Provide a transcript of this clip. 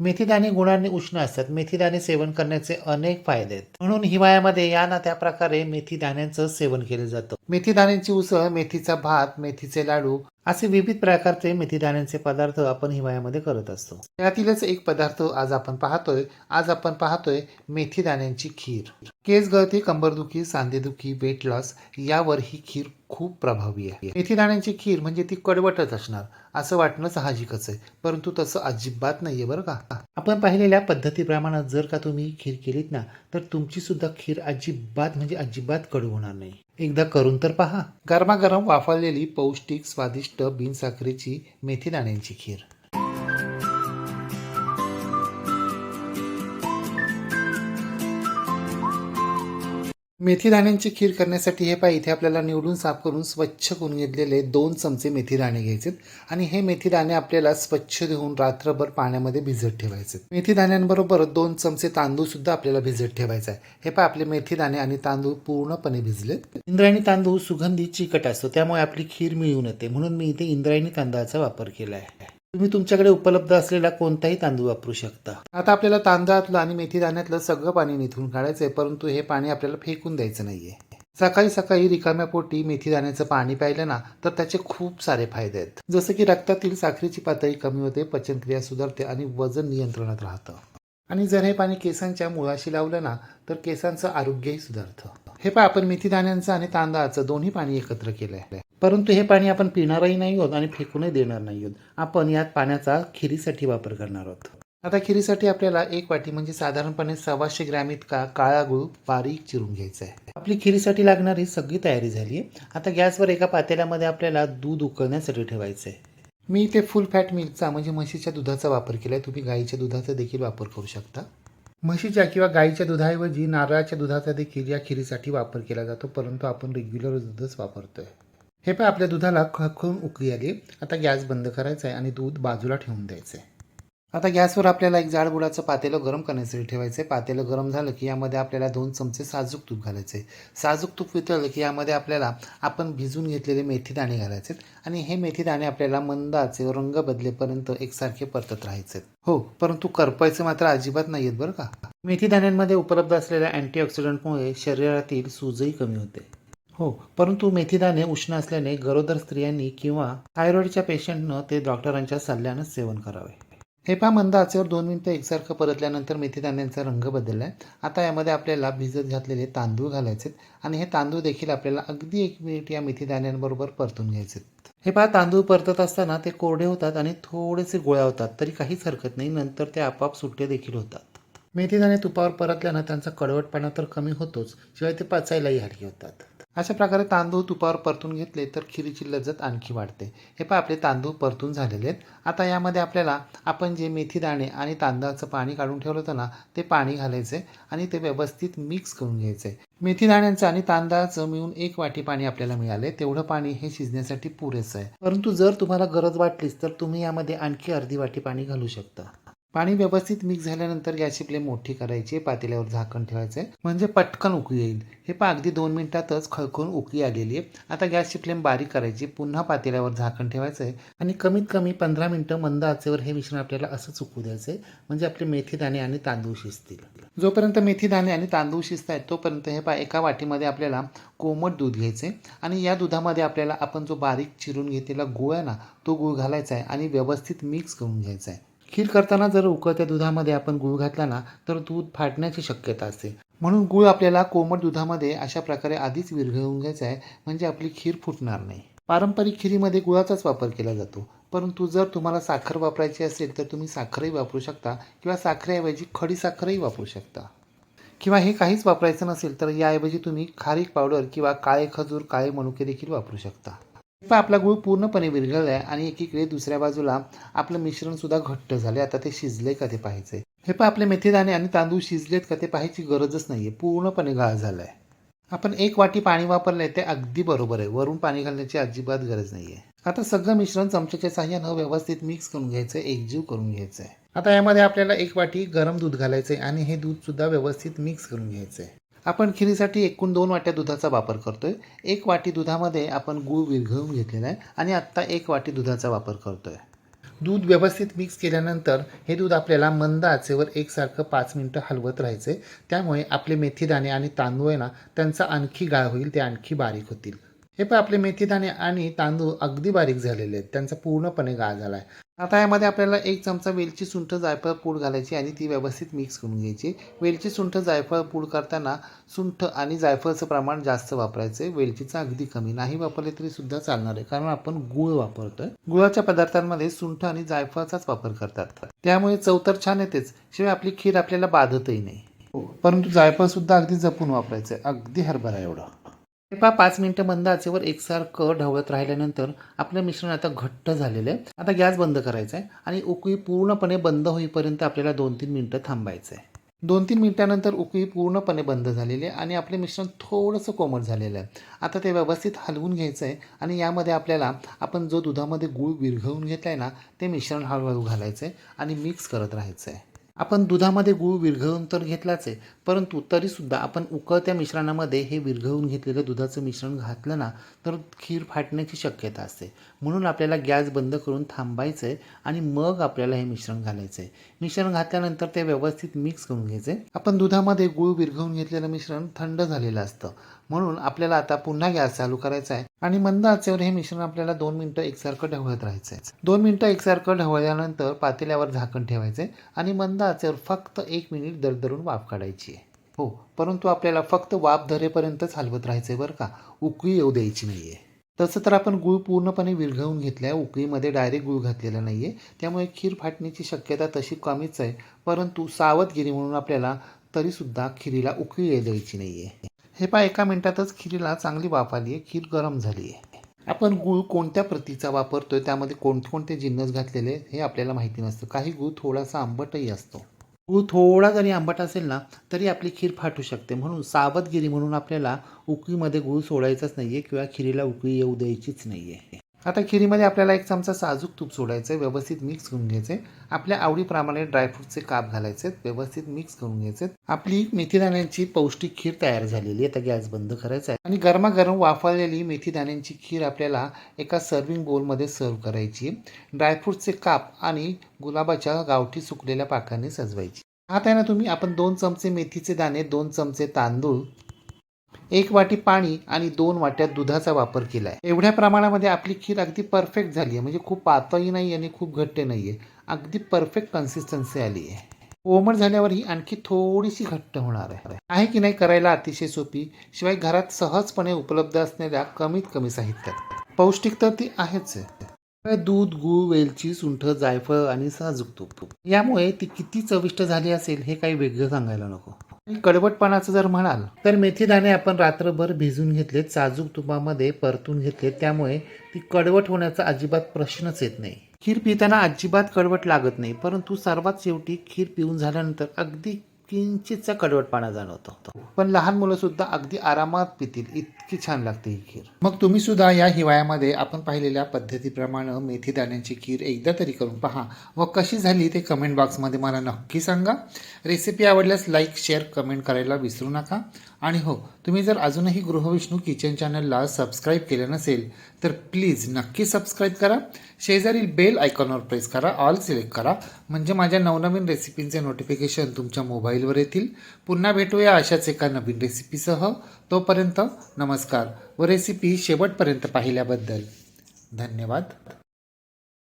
मेथीदाणे गुणांनी उष्ण असतात. मेथीदाणे सेवन करण्याचे अनेक फायदे आहेत. म्हणून हिवाळ्यामध्ये या ना त्या प्रकारे मेथीदाण्यांचं सेवन केलं जातं. मेथीदाण्यांची उसळ, मेथीचा भात, मेथीचे लाडू असे विविध प्रकारचे मेथीदाण्यांचे पदार्थ आपण हिवाळ्यामध्ये करत असतो. त्यातीलच एक पदार्थ आज आपण पाहतोय मेथीदाण्यांची खीर. केस गळती, कंबरदुखी, सांधेदुखी, वेट लॉस यावर ही खीर खूप प्रभावी आहे. मेथीदाण्यांची खीर म्हणजे ती कडवटच असणार असं वाटणं साहजिकच आहे, परंतु तसं अजिबात नाहीये बरं का. आपण पाहिलेल्या पद्धतीप्रमाणे जर का तुम्ही खीर केलीत ना, तर तुमची सुद्धा खीर अजिबात म्हणजे अजिबात कडू होणार नाही. एकदा करून तर पहा. गरमागरम वाफळलेली पौष्टिक स्वादिष्ट बिनसाखरेची मेथीदाण्यांची खीर. मेथीदाण्यांची खीर करण्यासाठी हे पहा, इथे आपल्याला निवडून साफ करून स्वच्छ करून घेतलेले 2 चमचे मेथीदाणे घ्यायचे आणि हे मेथीदाणे आपल्याला स्वच्छ धुवून रात्रभर पाण्यामध्ये भिजत ठेवायचे. मेथीदाण्यांबरोबर 2 चमचे तांदूळ सुद्धा आपल्याला भिजत ठेवायचा आहे. हे पहा, आपले मेथीदाणे आणि तांदूळ पूर्णपणे भिजलेत. इंद्रायणी तांदूळ सुगंधी चिकट असतो, त्यामुळे आपली खीर मिळून येते, म्हणून मी इथे इंद्रायणी तांदळाचा वापर केला आहे. तुम्ही तुमच्याकडे उपलब्ध असलेला कोणताही तांदूळ वापरू शकता. आता आपल्याला तांदळातलं आणि मेथीदाण्यातलं सगळं पाणी निथळून काढायचंय, परंतु हे पाणी आपल्याला फेकून द्यायचं नाहीये. सकाळी सकाळी रिकाम्या पोटी मेथीदाण्याचं पाणी प्यायलं ना, तर त्याचे खूप सारे फायदे आहेत. जसं की रक्तातील साखरेची पातळी कमी होते, पचनक्रिया सुधारते आणि वजन नियंत्रणात राहतं. आणि जर हे पाणी केसांच्या मुळाशी लावलं ना, तर केसांचं आरोग्यही सुधारतं. हे पहा, आपण मेथीदाण्यांचं आणि तांदळाचं दोन्ही पाणी एकत्र केलंय, परंतु हे पाणी आपण पिणारही नाही आहोत आणि फेकूनही देणार नाही आहोत. आपण यात पाण्याचा खिरीसाठी वापर करणार आहोत. आता खिरीसाठी आपल्याला 1 वाटी म्हणजे साधारणपणे 125 ग्रॅम इतका काळा गूळ बारीक चिरून घ्यायचा आहे. आपली खिरीसाठी लागणारी सगळी तयारी झाली आहे. आता गॅसवर एका पातेल्यामध्ये आपल्याला दूध उकळण्यासाठी ठेवायचं आहे. मी इथे फुल फॅट मिल्कचा म्हणजे म्हशीच्या दुधाचा वापर केला आहे. तुम्ही गाईच्या दुधाचा देखील वापर करू शकता. म्हशीच्या किंवा गाईच्या दुधाऐवजी नारळाच्या दुधाचा देखील या खिरीसाठी वापर केला जातो, परंतु आपण रेग्युलर दूधच वापरतोय. हे पण आपल्या दुधाला खळखळून उकळी आली. आता गॅस बंद करायचा आहे आणि दूध बाजूला ठेवून द्यायचं आहे. आता गॅसवर आपल्याला एक जाड बुडाचं पातेलं गरम करण्यासाठी ठेवायचं आहे. पातेलं गरम झालं की यामध्ये आपल्याला 2 चमचे साजूक तूप घालायचे. साजूक तूप वितळलं की यामध्ये आपल्याला आपण भिजून घेतलेले मेथीदाणे घालायचे आणि हे मेथीदाणे आपल्याला मंद आचेवर रंग बदलेपर्यंत एकसारखे परतत राहायचे. हो, परंतु करपायचे मात्र अजिबात नाही आहेत बरं का. मेथीदाण्यांमध्ये उपलब्ध असलेल्या अँटीऑक्सिडंटमुळे शरीरातील सूजही कमी होते. हो, परंतु मेथीदाणे उष्ण असल्याने गरोदर स्त्रियांनी किंवा थायरॉइडच्या पेशंटनं ते डॉक्टरांच्या सल्ल्यानं सेवन करावे. हे पहा, मंद आचेवर 2 मिनिटं एकसारखं परतल्यानंतर मेथीदाण्यांचा रंग बदलला आहे. आता यामध्ये आपल्याला भिजत घातलेले तांदूळ घालायचे आणि हे तांदूळ देखील आपल्याला अगदी 1 मिनिट या मेथीदाण्यांबरोबर परतून घ्यायचे. हे पहा, तांदूळ परतत असताना ते कोरडे होतात आणि थोडेसे गोळ्या होतात, तरी काहीच हरकत नाही. नंतर ते आपोआप सुट्टे देखील होतात. मेथीदाणे तुपावर परतल्यानं त्यांचा कडवटपणा तर कमी होतोच, शिवाय ते पचायलाही हलके होतात. अशा प्रकारे तांदूळ तुपावर परतून घेतले तर खिरीची लज्जत आणखी वाढते. हे पहा, आपले तांदूळ परतून झालेले आहेत. आता यामध्ये आपल्याला आपण जे मेथीदाणे आणि तांदळाचं पाणी काढून ठेवलं होतं ना, ते पाणी घालायचं आणि ते व्यवस्थित मिक्स करून घ्यायचं आहे. मेथीदाण्यांचं आणि तांदळाचं मिळून 1 वाटी पाणी आपल्याला मिळाले. तेवढं पाणी हे शिजण्यासाठी पुरेसं आहे. परंतु जर तुम्हाला गरज वाटलीच तर तुम्ही यामध्ये आणखी अर्धी वाटी पाणी घालू शकता. पाणी व्यवस्थित मिक्स झाल्यानंतर गॅसची फ्लेम मोठी करायची, पातेल्यावर झाकण ठेवायचं म्हणजे पटकन उकळी येईल. हे पहा, अगदी 2 मिनिटातच खळखळून उकळी आलेली आहे. आता गॅसची फ्लेम बारीक करायची, पुन्हा पातेल्यावर झाकण ठेवायचं आणि कमीत कमी 15 मिनिटं मंद आचेवर हे मिश्रण आपल्याला असंच उकळू द्यायचं म्हणजे आपले मेथीदाणे आणि तांदूळ शिजतील. जोपर्यंत मेथीदाणे आणि तांदूळ शिजत आहेत तोपर्यंत हे पहा, एका वाटीमध्ये आपल्याला कोमट दूध घ्यायचे आणि या दुधामध्ये आपल्याला आपण जो बारीक चिरून घेतलेला गूळ आहे ना, तो गूळ घालायचा आहे आणि व्यवस्थित मिक्स करून घ्यायचा आहे. खीर करताना जर उकळत्या दुधामध्ये आपण गूळ घातला ना, तर दूध फाटण्याची शक्यता असते. म्हणून गूळ आपल्याला कोमट दुधामध्ये अशा प्रकारे आधीच विरघळवून घ्यायचा आहे, म्हणजे आपली खीर फुटणार नाही. पारंपरिक खिरीमध्ये गुळाचाच वापर केला जातो, परंतु जर तुम्हाला साखर वापरायची असेल तर तुम्ही साखरही वापरू शकता किंवा साखरेऐवजी खडी साखरही वापरू शकता. किंवा हे काहीच वापरायचं नसेल तर याऐवजी तुम्ही खारीक पावडर किंवा काळे खजूर, काळे मनुके देखील वापरू शकता. पण आपला गूळ पूर्णपणे विरघळला आहे आणि एकीकडे दुसऱ्या बाजूला आपलं मिश्रण सुद्धा घट्ट झाले. आता ते शिजले का ते पाहायचंय. हे पण आपले मेथीदाणे आणि तांदूळ शिजलेत का ते पाहायची गरजच नाहीये, पूर्णपणे गाळ झालाय. आपण 1 वाटी पाणी वापरलंय ते अगदी बरोबर आहे, वरून पाणी घालण्याची अजिबात गरज नाहीये. आता सगळं मिश्रण चमच्याच्या साहाय्यानं व्यवस्थित मिक्स करून घ्यायचंय, एकजीव करून घ्यायचंय. आता यामध्ये आपल्याला 1 वाटी गरम दूध घालायचंय आणि हे दूध सुद्धा व्यवस्थित मिक्स करून घ्यायचंय. आपण खिरीसाठी एकूण 2 वाट्या दुधाचा वापर करतोय. 1 वाटी दुधामध्ये आपण गूळ विरघळवून घेतलेला आहे आणि आत्ता 1 वाटी दुधाचा वापर करतोय. दूध व्यवस्थित मिक्स केल्यानंतर हे दूध आपल्याला मंद आचेवर एकसारखं 5 मिनिटं हलवत राहायचं आहे. त्यामुळे आपले मेथीदाणे आणि तांदूळ आहे ना, त्यांचा आणखी गाळ होईल, ते आणखी बारीक होतील. हे पण आपले मेथीदाणे आणि तांदूळ अगदी बारीक झालेले आहेत, त्यांचा पूर्णपणे गाळ झाला आहे. आता यामध्ये आपल्याला 1 चमचा वेलची, सुंठ, जायफळ पूड घालायची आणि ती व्यवस्थित मिक्स करून घ्यायची. वेलची, सुंठ, जायफळ पूड करताना सुंठ आणि जायफळचं प्रमाण जास्त वापरायचं आहे, वेलचीचं अगदी कमी. नाही वापरले तरी सुद्धा चालणार आहे, कारण आपण गूळ वापरतोय. गुळाच्या पदार्थांमध्ये सुंठ आणि जायफळाचाच वापर करतात, त्यामुळे चव तर छान येतेच, शिवाय आपली खीर आपल्याला बाधतही नाही. परंतु जायफळ सुद्धा अगदी जपून वापरायचं आहे, अगदी हरभरा एवढं. हे पहा 5 मिनिटं मंद आचेवर एकसारखं ढवळत राहिल्यानंतर आपलं मिश्रण आता घट्ट झालेलं आहे. आता गॅस बंद करायचा आहे आणि उकळी पूर्णपणे बंद होईपर्यंत आपल्याला 2-3 मिनिटं थांबायचं आहे. 2-3 मिनिटानंतर उकळी पूर्णपणे बंद झालेली आहे आणि आपले मिश्रण थोडंसं कोमट झालेलं आहे. आता ते व्यवस्थित हलवून घ्यायचं आहे आणि यामध्ये आपल्याला आपण जो दुधामध्ये गूळ विरघळून घेतला आहे ना, ते मिश्रण हळूहळू घालायचं आहे आणि मिक्स करत राहायचं आहे. आपण दुधामध्ये गूळ विरघळून तर घेतलाच आहे, परंतु तरीसुद्धा आपण उकळत्या मिश्रणामध्ये हे विरघळून घेतलेलं दुधाचं मिश्रण घातलं ना, तर खीर फाटण्याची शक्यता असते. म्हणून आपल्याला गॅस बंद करून थांबायचं आहे आणि मग आपल्याला हे मिश्रण घालायचं आहे. मिश्रण घातल्यानंतर ते व्यवस्थित मिक्स करून घ्यायचं आहे. आपण दुधामध्ये गूळ विरघळून घेतलेलं मिश्रण थंड झालेलं असतं, म्हणून आपल्याला आता पुन्हा गॅस चालू करायचा आहे आणि मंद आचेवर हे मिश्रण आपल्याला 2 मिनिटं एकसारखं ढवळत राहायचं आहे. 2 मिनिटं एकसारखं ढवळल्यानंतर पातेल्यावर झाकण ठेवायचं आहे आणि मंद आचेवर फक्त 1 मिनिट दरदरून वाफ काढायची आहे. हो, परंतु आपल्याला फक्त वाफ धरेपर्यंतच हलवत राहायचं आहे बरं का, उकळी येऊ द्यायची नाही आहे. तसं तर आपण गूळ पूर्णपणे विरघळून घेतला आहे, उकळीमध्ये डायरेक्ट गूळ घातलेला नाही आहे, त्यामुळे खीर फाटण्याची शक्यता तशी कमीच आहे. परंतु सावधगिरी म्हणून आपल्याला तरीसुद्धा खिरीला उकळी येऊ द्यायची नाही आहे. हे पहा 1 मिनिटातच खिरीला चांगली वाफ आली आहे, खीर गरम झाली आहे. आपण गूळ कोणत्या प्रतीचा वापरतोय, त्यामध्ये कोणते जिन्नस घातलेले हे आपल्याला माहिती नसतं. काही गूळ थोडासा आंबटही असतो. गूळ थोडा जरी आंबट असेल ना, तरी आपली खीर फाटू शकते. म्हणून सावधगिरी म्हणून आपल्याला उकळीमध्ये गूळ सोडायचाच नाही आहे किंवा खिरीला उकळी येऊ द्यायचीच नाही आहे. आता खिरीमध्ये आपल्याला 1 चमचा साजूक तूप सोडायचं आहे, व्यवस्थित मिक्स करून घ्यायचं आहे. आपल्या आवडीप्रमाणे ड्रायफ्रूटचे काप घालायचे आहेत, व्यवस्थित मिक्स करून घ्यायचे आहेत. आपली मेथीदाण्यांची पौष्टिक खीर तयार झालेली आहे. आता गॅस बंद करायचा आहे आणि गरमागरम वाफवलेली मेथीदाण्यांची खीर आपल्याला एका सर्विंग बोलमध्ये सर्व करायची. ड्रायफ्रूटचे काप आणि गुलाबाच्या गावठी सुकलेल्या पाकाने सजवायची. आता आहे ना तुम्ही, आपण 2 चमचे मेथीचे दाणे, 2 चमचे तांदूळ, 1 वाटी पाणी आणि 2 वाट्या दुधाचा वापर केला आहे. एवढ्या प्रमाणामध्ये आपली खीर अगदी परफेक्ट झाली आहे. म्हणजे खूप पातळही नाही आणि खूप घट्ट नाही आहे, अगदी परफेक्ट कन्सिस्टन्सी आली आहे. कोमट झाल्यावर ही आणखी थोडीशी घट्ट होणार आहे की नाही, करायला अतिशय सोपी, शिवाय घरात सहजपणे उपलब्ध असणाऱ्या कमीत कमी साहित्यात. पौष्टिक तर ती आहेच आहे. दूध, गूळ, वेलची, सुंठ, जायफळ आणि साजूक तूप, यामुळे ती किती चविष्ट झाली असेल हे काही वेगळं सांगायला नको. आणि कडवटपणाचं जर म्हणाल तर मेथीदाणे आपण रात्रभर भिजून घेतलेत, साजूक तुपामध्ये परतून घेतलेत, त्यामुळे ती कडवट होण्याचा अजिबात प्रश्नच येत नाही. खीर पिताना अजिबात कडवट लागत नाही, परंतु सर्वात शेवटी खीर पिऊन झाल्यानंतर अगदी किंचितचा कडवटपणा जाणवतो. पण लहान मुलं सुद्धा अगदी आरामात पितील, इतकी छान लागते ही खीर. मग तुम्ही सुद्धा या हिवाळ्यामध्ये आपण पाहिलेल्या पद्धतीप्रमाणे मेथीदाण्यांची खीर एकदा तरी करून पहा व कशी झाली ते कमेंट बॉक्समध्ये मला नक्की सांगा. रेसिपी आवडल्यास लाईक, शेअर, कमेंट करायला विसरू नका. आणि हो, तुम्ही जर अजूनही गृहविष्णू किचन चॅनलला सबस्क्राईब केलं नसेल तर प्लीज नक्की सबस्क्राईब करा. शेजारील बेल आयकॉनवर प्रेस करा, ऑल सिलेक्ट करा, म्हणजे माझ्या नवनवीन रेसिपींचे नोटिफिकेशन तुमच्या मोबाईलवर येतील. पुन्हा भेटूया अशाच एका नवीन रेसिपीसह. तोपर्यंत नमस्कार व रेसिपी शेवटपर्यंत पाहिल्याबद्दल धन्यवाद.